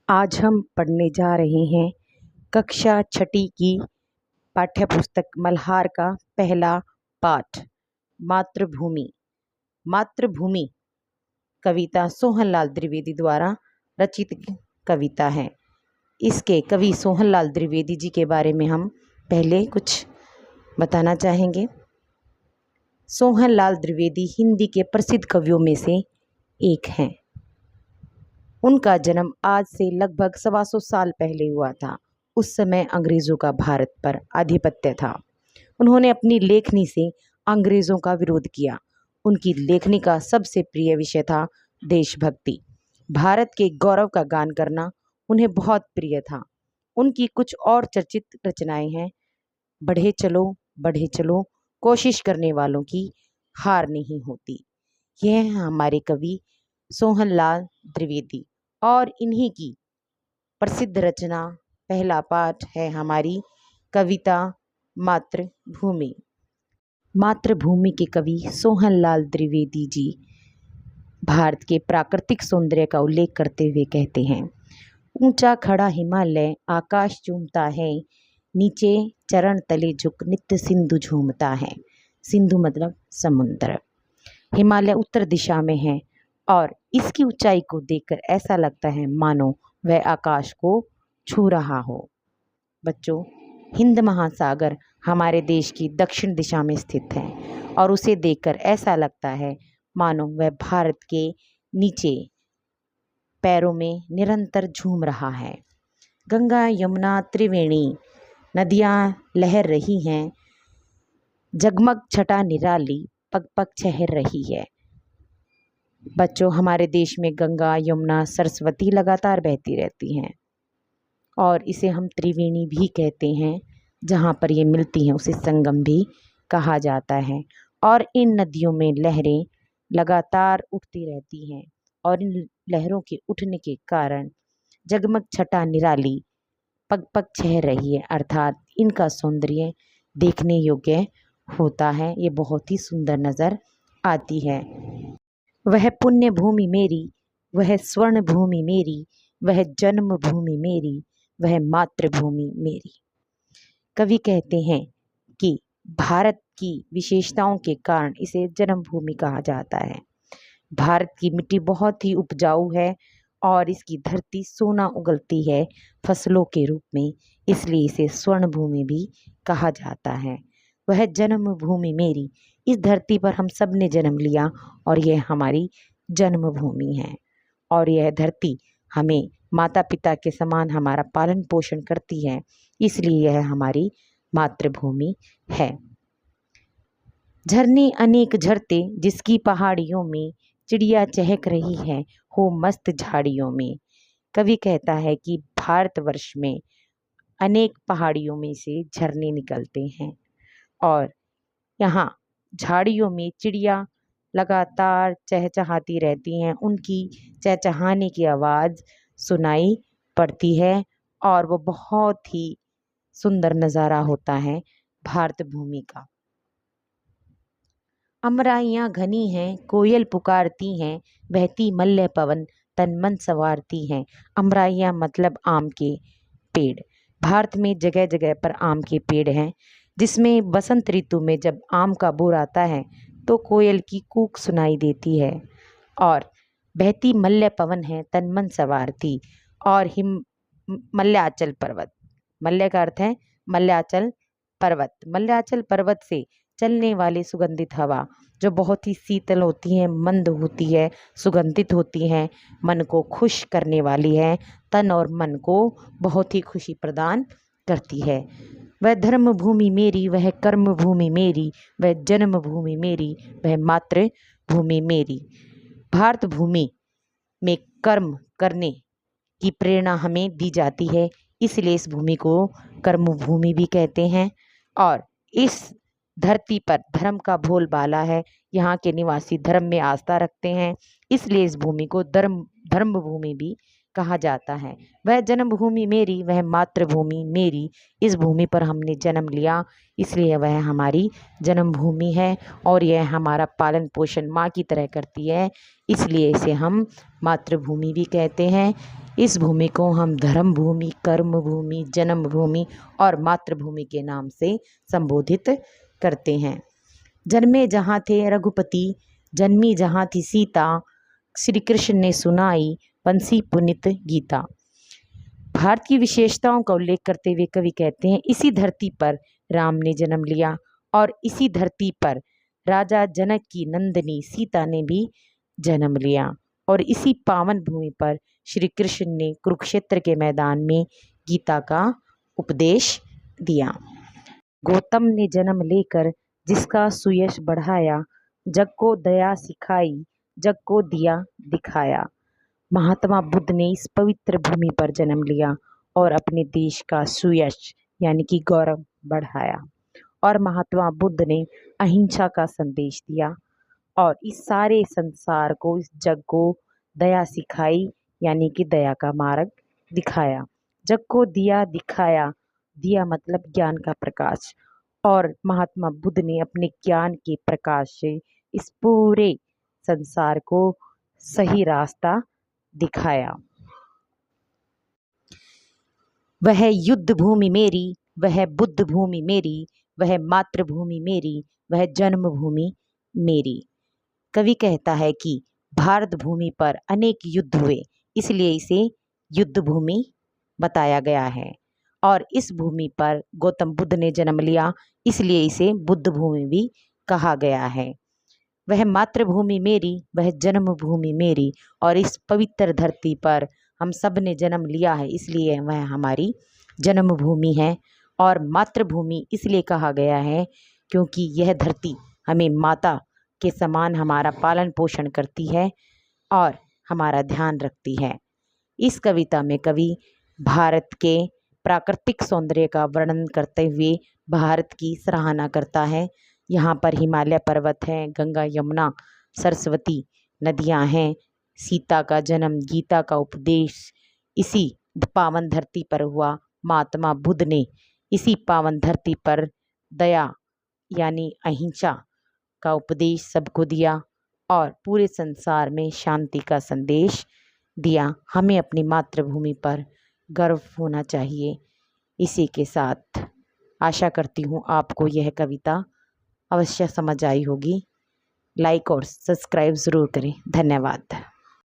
आज हम पढ़ने जा रहे हैं कक्षा छठी की पाठ्यपुस्तक मल्हार का पहला पाठ मातृभूमि। मातृभूमि कविता सोहनलाल द्विवेदी द्वारा रचित कविता है। इसके कवि सोहनलाल द्विवेदी जी के बारे में हम पहले कुछ बताना चाहेंगे। सोहनलाल द्विवेदी हिंदी के प्रसिद्ध कवियों में से एक हैं। उनका जन्म आज से लगभग 125 साल पहले हुआ था। उस समय अंग्रेज़ों का भारत पर आधिपत्य था। उन्होंने अपनी लेखनी से अंग्रेज़ों का विरोध किया। उनकी लेखनी का सबसे प्रिय विषय था देशभक्ति। भारत के गौरव का गान करना उन्हें बहुत प्रिय था। उनकी कुछ और चर्चित रचनाएं हैं। बढ़े चलो, कोशिश करने वालों की हार नहीं होती। यह है हमारे कवि सोहनलाल द्विवेदी और इन्हीं की प्रसिद्ध रचना पहला पाठ है हमारी कविता मातृभूमि। मातृभूमि के कवि सोहनलाल द्विवेदी जी भारत के प्राकृतिक सौंदर्य का उल्लेख करते हुए कहते हैं, ऊंचा खड़ा हिमालय आकाश चूमता है, नीचे चरण तले झुक नित्य सिंधु झूमता है। सिंधु मतलब समुद्र। हिमालय उत्तर दिशा में है और इसकी ऊंचाई को देखकर ऐसा लगता है मानो वह आकाश को छू रहा हो। बच्चों, हिंद महासागर हमारे देश की दक्षिण दिशा में स्थित है और उसे देखकर ऐसा लगता है मानो वह भारत के नीचे पैरों में निरंतर झूम रहा है। गंगा यमुना त्रिवेणी नदियाँ लहर रही हैं, जगमग छटा निराली पग पग चहर रही है। बच्चों, हमारे देश में गंगा यमुना सरस्वती लगातार बहती रहती हैं और इसे हम त्रिवेणी भी कहते हैं। जहाँ पर ये मिलती हैं उसे संगम भी कहा जाता है। और इन नदियों में लहरें लगातार उठती रहती हैं और इन लहरों के उठने के कारण जगमग छटा निराली पग पग चहर रही है, अर्थात इनका सौंदर्य देखने योग्य होता है। ये बहुत ही सुंदर नज़र आती है। वह पुण्य भूमि मेरी, वह स्वर्ण भूमि मेरी, वह जन्म भूमि मेरी, वह मातृभूमि मेरी। कवि कहते हैं कि भारत की विशेषताओं के कारण इसे जन्मभूमि कहा जाता है। भारत की मिट्टी बहुत ही उपजाऊ है और इसकी धरती सोना उगलती है फसलों के रूप में, इसलिए इसे स्वर्ण भूमि भी कहा जाता है। वह जन्मभूमि मेरी, इस धरती पर हम सब ने जन्म लिया और यह हमारी जन्मभूमि है और यह धरती हमें माता पिता के समान हमारा पालन पोषण करती है, इसलिए यह हमारी मातृभूमि है। झरने अनेक झरते जिसकी पहाड़ियों में, चिड़िया चहक रही है हो मस्त झाड़ियों में। कवि कहता है कि भारतवर्ष में अनेक पहाड़ियों में से झरने निकलते हैं और यहाँ झाड़ियों में चिड़िया लगातार चहचहाती रहती हैं। उनकी चहचहाने की आवाज़ सुनाई पड़ती है और वो बहुत ही सुंदर नज़ारा होता है भारत भूमि का। अमराइयाँ घनी हैं, कोयल पुकारती हैं, बहती मल्य पवन तन मन संवारती हैं। अमराइयाँ मतलब आम के पेड़। भारत में जगह जगह पर आम के पेड़ हैं, जिसमें बसंत ऋतु में जब आम का बोर आता है तो कोयल की कूक सुनाई देती है। और बहती मल्य पवन है तन मन संवारती, और मल्याचल पर्वत, मल्य का अर्थ है मल्याचल पर्वत। मल्याचल पर्वत से चलने वाली सुगंधित हवा जो बहुत ही शीतल होती है, मंद होती है, सुगंधित होती है, मन को खुश करने वाली है, तन और मन को बहुत ही खुशी प्रदान करती है। वह धर्म भूमि मेरी, वह कर्म भूमि मेरी, वह जन्म भूमि मेरी, वह मातृभूमि मेरी। भारत भूमि में कर्म करने की प्रेरणा हमें दी जाती है, इसलिए इस भूमि को कर्म भूमि भी कहते हैं। और इस धरती पर धर्म का बोलबाला है। यहाँ के निवासी धर्म में आस्था रखते हैं, इसलिए इस भूमि को धर्म भूमि भी कहा जाता है। वह जन्मभूमि मेरी, वह मातृभूमि मेरी। इस भूमि पर हमने जन्म लिया, इसलिए वह हमारी जन्मभूमि है और यह हमारा पालन पोषण माँ की तरह करती है, इसलिए इसे हम मातृभूमि भी कहते हैं। इस भूमि को हम धर्म भूमि, कर्म भूमि, जन्म भूमि और मातृभूमि के नाम से संबोधित करते हैं। जन्मे जहाँ थे रघुपति, जन्मी जहाँ थी सीता, श्री कृष्ण ने सुनाई पंसी पुनित गीता। भारत की विशेषताओं का उल्लेख करते हुए कवि कहते हैं, इसी धरती पर राम ने जन्म लिया और इसी धरती पर राजा जनक की नंदनी सीता ने भी जन्म लिया और इसी पावन भूमि पर श्री कृष्ण ने कुरुक्षेत्र के मैदान में गीता का उपदेश दिया। गौतम ने जन्म लेकर जिसका सुयश बढ़ाया, जग को दया सिखाई, जग को दिया दिखाया। महात्मा बुद्ध ने इस पवित्र भूमि पर जन्म लिया और अपने देश का सुयश यानी कि गौरव बढ़ाया। और महात्मा बुद्ध ने अहिंसा का संदेश दिया और इस सारे संसार को, इस जग को दया सिखाई यानी कि दया का मार्ग दिखाया। जग को दिया दिखाया, दिया मतलब ज्ञान का प्रकाश, और महात्मा बुद्ध ने अपने ज्ञान के प्रकाश से इस पूरे संसार को सही रास्ता दिखाया। वह युद्ध भूमि मेरी, वह बुद्ध भूमि मेरी, वह मातृभूमि मेरी, वह जन्मभूमि मेरी। कवि कहता है कि भारत भूमि पर अनेक युद्ध हुए, इसलिए इसे युद्ध भूमि बताया गया है। और इस भूमि पर गौतम बुद्ध ने जन्म लिया, इसलिए इसे बुद्ध भूमि भी कहा गया है। वह मातृभूमि मेरी, वह जन्मभूमि मेरी, और इस पवित्र धरती पर हम सब ने जन्म लिया है, इसलिए वह हमारी जन्मभूमि है। और मातृभूमि इसलिए कहा गया है क्योंकि यह धरती हमें माता के समान हमारा पालन पोषण करती है और हमारा ध्यान रखती है। इस कविता में कवि भारत के प्राकृतिक सौंदर्य का वर्णन करते हुए भारत की सराहना करता है। यहाँ पर हिमालय पर्वत हैं, गंगा यमुना सरस्वती नदियाँ हैं, सीता का जन्म, गीता का उपदेश इसी पावन धरती पर हुआ। महात्मा बुद्ध ने इसी पावन धरती पर दया यानी अहिंसा का उपदेश सबको दिया और पूरे संसार में शांति का संदेश दिया। हमें अपनी मातृभूमि पर गर्व होना चाहिए। इसी के साथ आशा करती हूँ आपको यह कविता अवश्य समझ आई होगी। लाइक और सब्सक्राइब ज़रूर करें। धन्यवाद।